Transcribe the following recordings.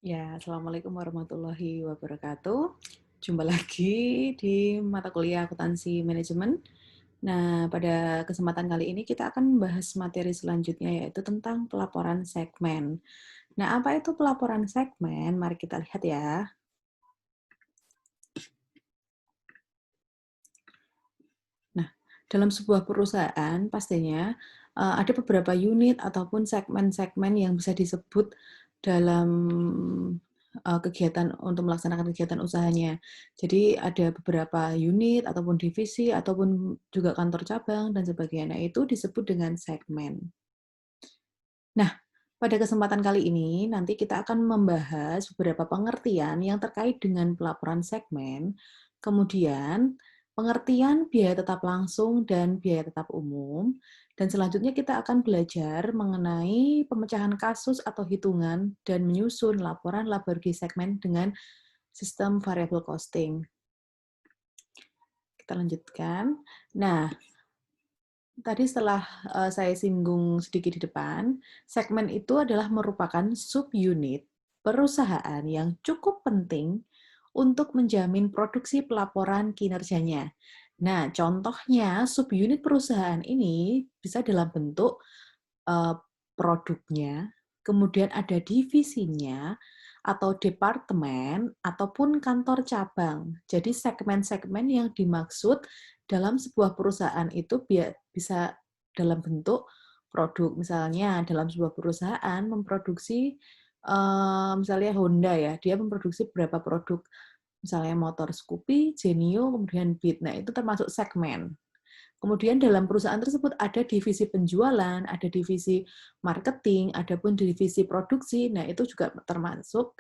Ya, assalamualaikum warahmatullahi wabarakatuh. Jumpa lagi di mata kuliah akuntansi manajemen. Nah, pada kesempatan kali ini kita akan membahas materi selanjutnya yaitu tentang pelaporan segmen. Nah, apa itu pelaporan segmen? Mari kita lihat ya. Nah, dalam sebuah perusahaan pastinya ada beberapa unit ataupun segmen-segmen yang bisa disebut dalam kegiatan untuk melaksanakan kegiatan usahanya. Jadi ada beberapa unit ataupun divisi ataupun juga kantor cabang dan sebagainya. Nah, itu disebut dengan segmen. Nah, pada kesempatan kali ini nanti kita akan membahas beberapa pengertian yang terkait dengan pelaporan segmen, kemudian pengertian biaya tetap langsung dan biaya tetap umum, dan selanjutnya kita akan belajar mengenai pemecahan kasus atau hitungan dan menyusun laporan laba rugi segmen dengan sistem variable costing. Kita lanjutkan. Nah, tadi setelah saya singgung sedikit di depan, segmen itu adalah merupakan subunit perusahaan yang cukup penting untuk menjamin produksi pelaporan kinerjanya. Nah, contohnya subunit perusahaan ini bisa dalam bentuk produknya, kemudian ada divisinya, atau departemen, ataupun kantor cabang. Jadi segmen-segmen yang dimaksud dalam sebuah perusahaan itu bisa dalam bentuk produk. Misalnya dalam sebuah perusahaan memproduksi, misalnya Honda ya, dia memproduksi beberapa produk, misalnya motor Scoopy, Genio, kemudian Beat. Nah, itu termasuk segmen. Kemudian dalam perusahaan tersebut ada divisi penjualan, ada divisi marketing, ada pun divisi produksi. Nah, itu juga termasuk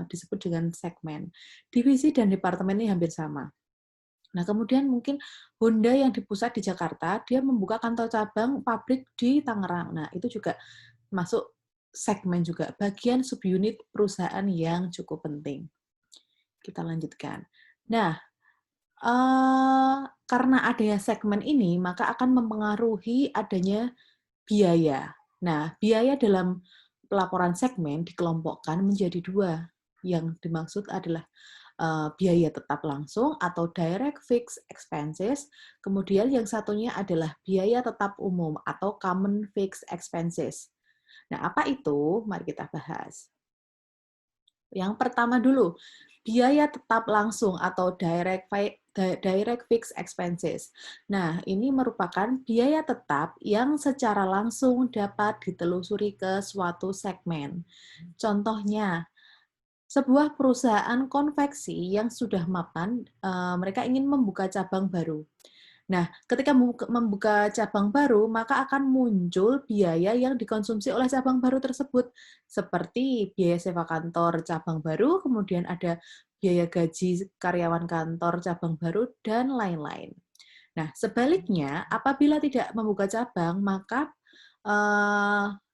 disebut dengan segmen. Divisi dan departemen ini hampir sama. Nah, kemudian mungkin Honda yang dipusat di Jakarta, dia membuka kantor cabang pabrik di Tangerang. Nah, itu juga masuk segmen juga, bagian subunit perusahaan yang cukup penting. Kita lanjutkan. Nah, karena adanya segmen ini, maka akan mempengaruhi adanya biaya. Nah, biaya dalam pelaporan segmen dikelompokkan menjadi dua. Yang dimaksud adalah biaya tetap langsung atau direct fixed expenses, kemudian yang satunya adalah biaya tetap umum atau common fixed expenses. Nah, apa itu? Mari kita bahas. Yang pertama dulu, biaya tetap langsung atau direct fixed expenses. Nah, ini merupakan biaya tetap yang secara langsung dapat ditelusuri ke suatu segmen. Contohnya, sebuah perusahaan konveksi yang sudah mapan, mereka ingin membuka cabang baru. Nah, ketika membuka cabang baru, maka akan muncul biaya yang dikonsumsi oleh cabang baru tersebut, seperti biaya sewa kantor cabang baru, kemudian ada biaya gaji karyawan kantor cabang baru, dan lain-lain. Nah, sebaliknya, apabila tidak membuka cabang, maka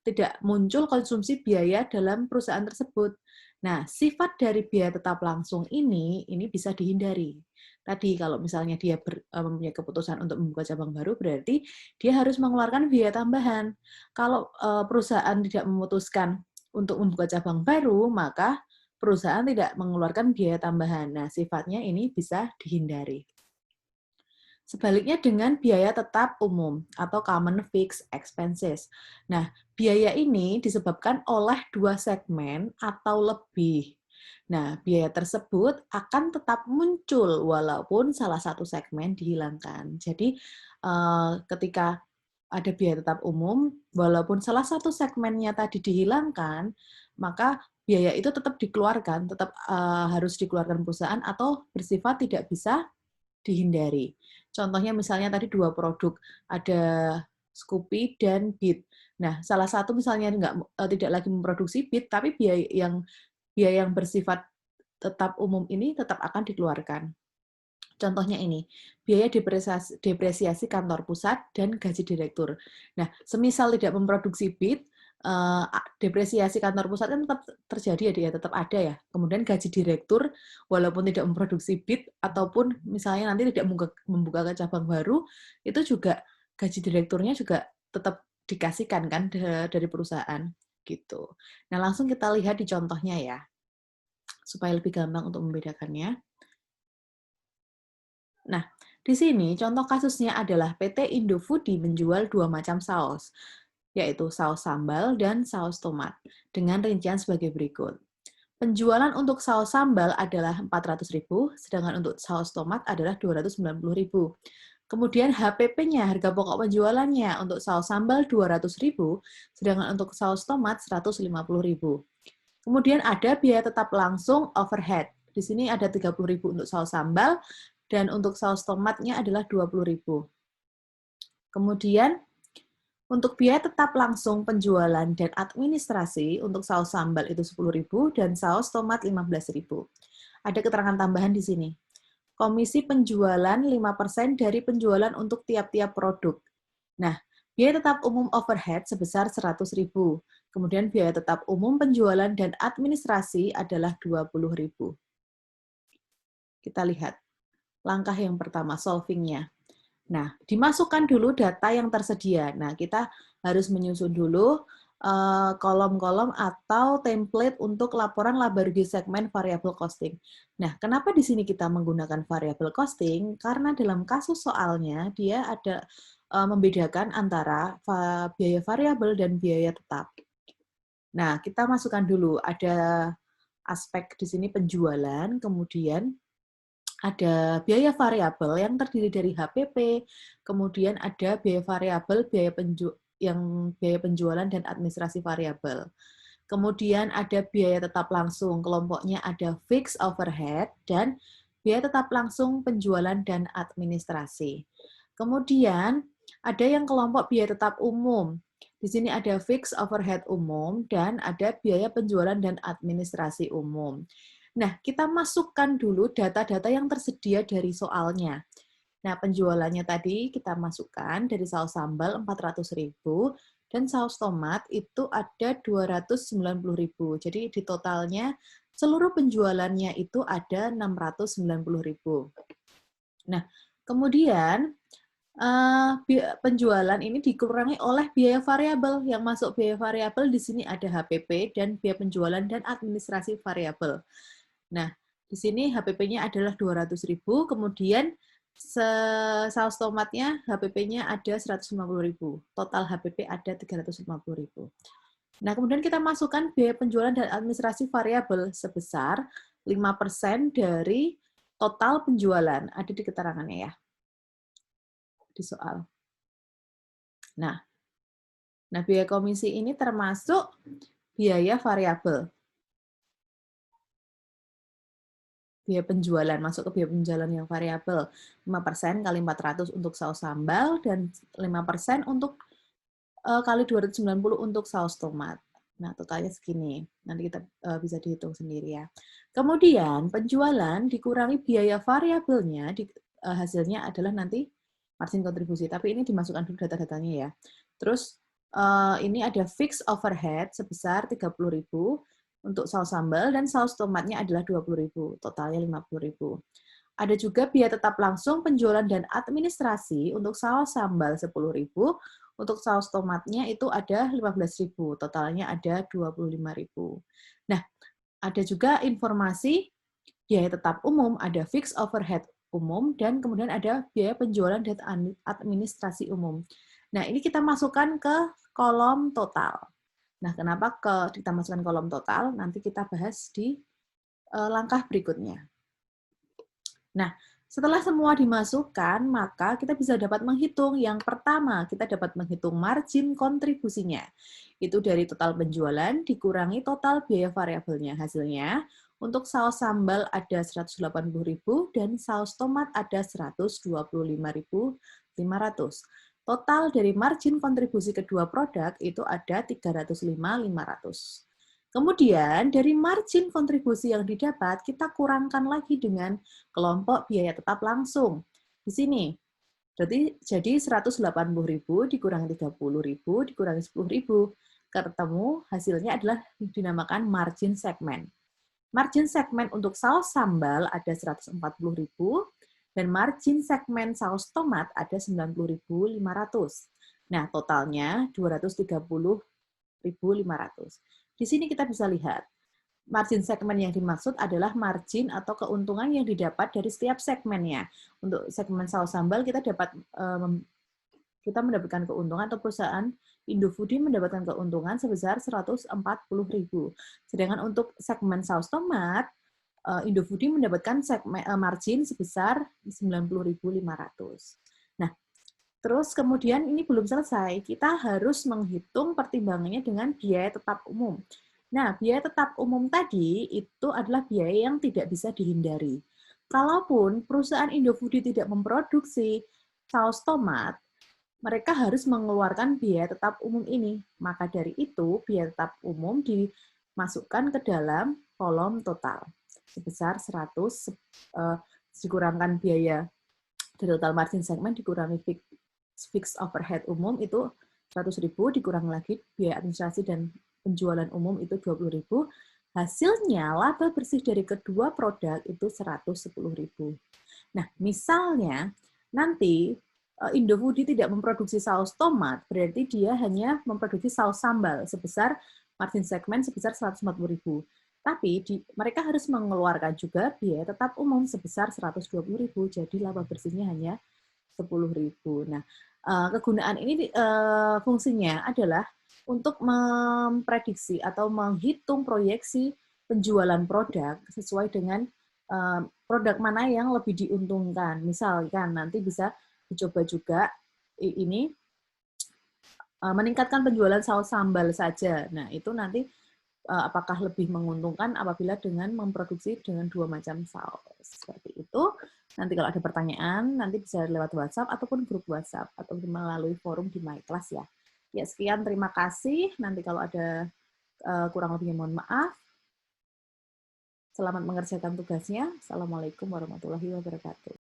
tidak muncul konsumsi biaya dalam perusahaan tersebut. Nah, sifat dari biaya tetap langsung ini bisa dihindari. Tadi kalau misalnya dia mempunyai keputusan untuk membuka cabang baru, berarti dia harus mengeluarkan biaya tambahan. Kalau perusahaan tidak memutuskan untuk membuka cabang baru, maka perusahaan tidak mengeluarkan biaya tambahan. Nah, sifatnya ini bisa dihindari. Sebaliknya dengan biaya tetap umum atau common fixed expenses. Nah, biaya ini disebabkan oleh dua segmen atau lebih. Nah, biaya tersebut akan tetap muncul walaupun salah satu segmen dihilangkan. Jadi, ketika ada biaya tetap umum, walaupun salah satu segmennya tadi dihilangkan, maka biaya itu tetap dikeluarkan, tetap harus dikeluarkan perusahaan atau bersifat tidak bisa dihindari. Contohnya misalnya tadi dua produk, ada Scoopy dan Beat. Nah, salah satu misalnya tidak lagi memproduksi Beat, tapi biaya yang bersifat tetap umum ini tetap akan dikeluarkan. Contohnya ini, biaya depresiasi kantor pusat dan gaji direktur. Nah, semisal tidak memproduksi Beat, depresiasi kantor pusat kan tetap terjadi ya, tetap ada ya. Kemudian gaji direktur, walaupun tidak memproduksi Beat, ataupun misalnya nanti tidak membuka cabang baru, itu juga gaji direkturnya juga tetap dikasihkan kan dari perusahaan gitu. Nah, langsung kita lihat di contohnya ya. supaya lebih gampang untuk membedakannya. Nah, di sini contoh kasusnya adalah PT Indofoodie menjual dua macam saus, yaitu saus sambal dan saus tomat, dengan rincian sebagai berikut. Penjualan untuk saus sambal adalah 400.000, sedangkan untuk saus tomat adalah 290.000. Kemudian HPP-nya, harga pokok penjualannya, untuk saus sambal 200.000, sedangkan untuk saus tomat 150.000. Kemudian ada biaya tetap langsung overhead. Di sini ada 30.000 untuk saus sambal, dan untuk saus tomatnya adalah 20.000. Kemudian untuk biaya tetap langsung penjualan dan administrasi, untuk saus sambal itu 10.000 dan saus tomat 15.000. Ada keterangan tambahan di sini. Komisi penjualan 5% dari penjualan untuk tiap-tiap produk. Nah, biaya tetap umum overhead sebesar 100.000. Kemudian biaya tetap umum penjualan dan administrasi adalah 20.000. Kita lihat langkah yang pertama, solving-nya. Nah, dimasukkan dulu data yang tersedia. Nah, kita harus menyusun dulu kolom-kolom atau template untuk laporan laba rugi segmen variable costing. Nah, kenapa di sini kita menggunakan variable costing? Karena dalam kasus soalnya dia ada membedakan antara biaya variabel dan biaya tetap. Nah, kita masukkan dulu ada aspek di sini penjualan, kemudian ada biaya variabel yang terdiri dari HPP, kemudian ada biaya variabel, biaya penjualan dan administrasi variabel. Kemudian ada biaya tetap langsung, kelompoknya ada fixed overhead dan biaya tetap langsung penjualan dan administrasi. Kemudian ada yang kelompok biaya tetap umum. Di sini ada fixed overhead umum dan ada biaya penjualan dan administrasi umum. Nah, kita masukkan dulu data-data yang tersedia dari soalnya. Nah, penjualannya tadi kita masukkan dari saus sambal 400.000 dan saus tomat itu ada 290.000. Jadi di totalnya seluruh penjualannya itu ada 690.000. Nah, kemudian penjualan ini dikurangi oleh biaya variabel. Yang masuk biaya variabel di sini ada HPP dan biaya penjualan dan administrasi variabel. Nah, di sini HPP-nya adalah 200.000, kemudian saus tomatnya HPP-nya ada 150.000. Total HPP ada 350.000. Nah, kemudian kita masukkan biaya penjualan dan administrasi variabel sebesar 5% dari total penjualan. Ada di keterangannya ya, di soal. Nah, biaya komisi ini termasuk biaya variabel. Biaya penjualan, masuk ke biaya penjualan yang variabel. 5% kali 400 untuk saus sambal, dan 5% untuk kali 290 untuk saus tomat. Nah, totalnya segini. Nanti kita bisa dihitung sendiri ya. Kemudian, penjualan dikurangi biaya variabelnya, hasilnya adalah nanti margin kontribusi. Tapi ini dimasukkan dulu data-datanya ya. Terus, ini ada fixed overhead sebesar 30.000, untuk saus sambal, dan saus tomatnya adalah 20.000, totalnya 50.000. Ada juga biaya tetap langsung penjualan dan administrasi untuk saus sambal 10.000, untuk saus tomatnya itu ada 15.000, totalnya ada 25.000. Nah, ada juga informasi biaya tetap umum, ada fixed overhead umum, dan kemudian ada biaya penjualan dan administrasi umum. Nah, ini kita masukkan ke kolom total. Nah, kenapa kita masukkan kolom total? Nanti kita bahas di langkah berikutnya. Nah, setelah semua dimasukkan, maka kita bisa dapat menghitung. Yang pertama, kita dapat menghitung margin kontribusinya. Itu dari total penjualan dikurangi total biaya variabelnya. Hasilnya, untuk saus sambal ada 180.000 dan saus tomat ada 125.500. Total dari margin kontribusi kedua produk itu ada 305.500. Kemudian dari margin kontribusi yang didapat, kita kurangkan lagi dengan kelompok biaya tetap langsung. Di sini, jadi 180.000 dikurangi 30.000 dikurangi 10.000. Ketemu hasilnya adalah dinamakan margin segmen. Margin segmen untuk saus sambal ada 140.000, dan margin segmen saus tomat ada 90.500. Nah, totalnya 230.500. Di sini kita bisa lihat, margin segmen yang dimaksud adalah margin atau keuntungan yang didapat dari setiap segmennya. Untuk segmen saus sambal kita mendapatkan keuntungan, atau perusahaan Indofoodie mendapatkan keuntungan sebesar 140.000. Sedangkan untuk segmen saus tomat, Indofoodie mendapatkan margin sebesar 90.500. Nah, terus kemudian ini belum selesai, kita harus menghitung pertimbangannya dengan biaya tetap umum. Nah, biaya tetap umum tadi itu adalah biaya yang tidak bisa dihindari. Kalaupun perusahaan Indofoodie tidak memproduksi saus tomat, mereka harus mengeluarkan biaya tetap umum ini. Maka dari itu, biaya tetap umum dimasukkan ke dalam kolom total sebesar 100 dikurangkan biaya dari total margin segmen dikurangi fixed overhead umum itu 100.000, dikurangi lagi biaya administrasi dan penjualan umum itu 20.000, hasilnya laba bersih dari kedua produk itu 110.000. Nah, misalnya nanti Indofoodie tidak memproduksi saus tomat, berarti dia hanya memproduksi saus sambal sebesar margin segmen sebesar 140.000. Tapi mereka harus mengeluarkan juga biaya tetap umum sebesar 120.000, jadi laba bersihnya hanya 10.000. Nah, kegunaan ini fungsinya adalah untuk memprediksi atau menghitung proyeksi penjualan produk sesuai dengan produk mana yang lebih diuntungkan. Misalkan nanti bisa dicoba juga ini meningkatkan penjualan saus sambal saja. Nah, itu nanti apakah lebih menguntungkan apabila dengan memproduksi dengan 2 macam saus. Seperti itu. Nanti kalau ada pertanyaan, nanti bisa lewat WhatsApp ataupun grup WhatsApp, atau melalui forum di My Class ya. Ya, sekian, terima kasih. Nanti kalau ada kurang lebihnya mohon maaf. Selamat mengerjakan tugasnya. Assalamualaikum warahmatullahi wabarakatuh.